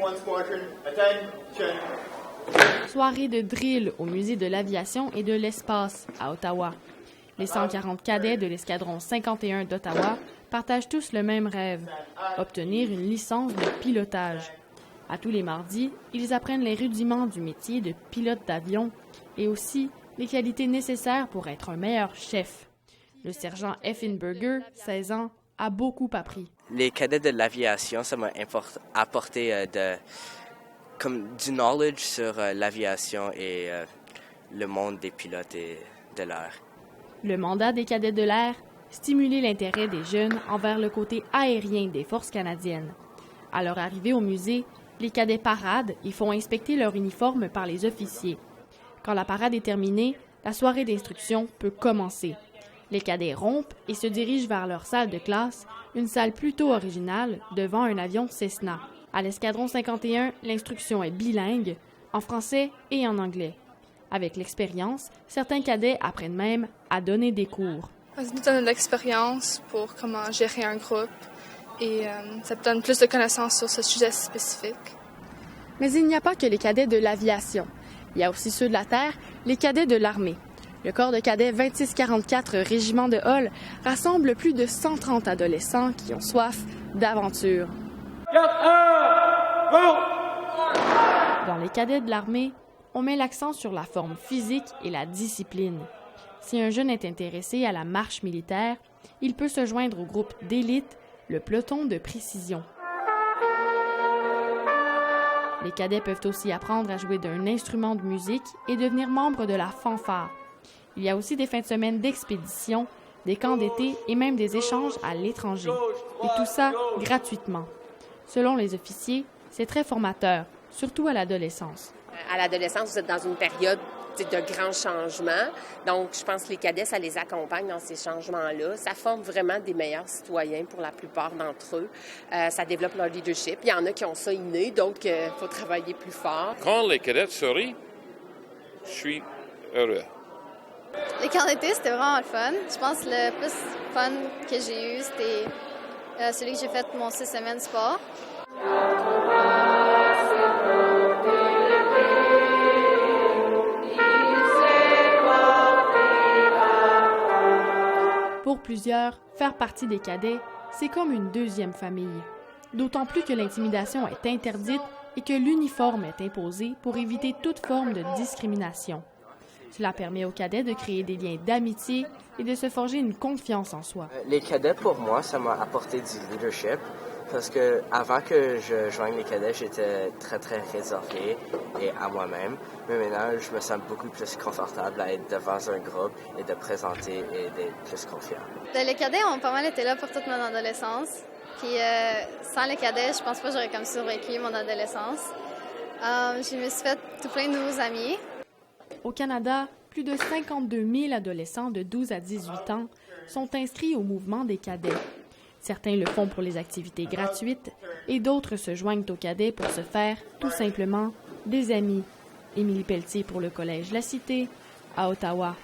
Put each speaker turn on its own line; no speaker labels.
1 Squadron, attention.
Soirée de drill au Musée de l'aviation et de l'espace à Ottawa. Les 140 cadets de l'escadron 51 d'Ottawa partagent tous le même rêve, obtenir une licence de pilotage. À tous les mardis, ils apprennent les rudiments du métier de pilote d'avion et aussi les qualités nécessaires pour être un meilleur chef. Le sergent Effenberger, 16 ans, a beaucoup appris.
Les cadets de l'aviation, ça m'a apporté du knowledge sur l'aviation et le monde des pilotes et de l'air.
Le mandat des cadets de l'air, stimuler l'intérêt des jeunes envers le côté aérien des forces canadiennes. À leur arrivée au musée, les cadets paradent et font inspecter leur uniforme par les officiers. Quand la parade est terminée, la soirée d'instruction peut commencer. Les cadets rompent et se dirigent vers leur salle de classe, une salle plutôt originale, devant un avion Cessna. À l'escadron 51, l'instruction est bilingue, en français et en anglais. Avec l'expérience, certains cadets apprennent même à donner des cours.
Ça nous donne de l'expérience pour comment gérer un groupe et ça te donne plus de connaissances sur ce sujet spécifique.
Mais il n'y a pas que les cadets de l'aviation. Il y a aussi ceux de la terre, les cadets de l'armée. Le corps de cadets 2644 Régiment de Hull rassemble plus de 130 adolescents qui ont soif d'aventure. Dans les cadets de l'armée, on met l'accent sur la forme physique et la discipline. Si un jeune est intéressé à la marche militaire, il peut se joindre au groupe d'élite, le peloton de précision. Les cadets peuvent aussi apprendre à jouer d'un instrument de musique et devenir membres de la fanfare. Il y a aussi des fins de semaine d'expédition, des camps d'été et même des échanges à l'étranger. Et tout ça gratuitement. Selon les officiers, c'est très formateur, surtout à l'adolescence.
À l'adolescence, vous êtes dans une période de grands changements. Donc, je pense que les cadets, ça les accompagne dans ces changements-là. Ça forme vraiment des meilleurs citoyens pour la plupart d'entre eux. Ça développe leur leadership. Il y en a qui ont ça inné, donc il faut travailler plus fort.
Quand les cadets sourient, je suis heureux.
Les camps d'été, c'était vraiment le fun. Je pense que le plus fun que j'ai eu, c'était celui que j'ai fait mon 6 semaines sport. Pour plusieurs, faire partie des cadets, c'est comme une deuxième famille. D'autant plus que l'intimidation est interdite et que l'uniforme est imposé pour éviter toute forme de discrimination. Cela permet aux cadets de créer des liens d'amitié et de se forger une confiance en soi.
Les cadets, pour moi, ça m'a apporté du leadership parce que avant que je joigne les cadets, j'étais très, très réservé et à moi-même. Mais maintenant, je me sens beaucoup plus confortable à être devant un groupe et de présenter et d'être plus confiant.
Les cadets ont pas mal été là pour toute mon adolescence. Puis sans les cadets, je pense pas que j'aurais comme survécu mon adolescence. Je me suis fait tout plein de nouveaux amis.
Au Canada, plus de 52 000 adolescents de 12 à 18 ans sont inscrits au mouvement des cadets. Certains le font pour les activités gratuites et d'autres se joignent aux cadets pour se faire, tout simplement, des amis. Émilie Pelletier pour le Collège La Cité, à Ottawa.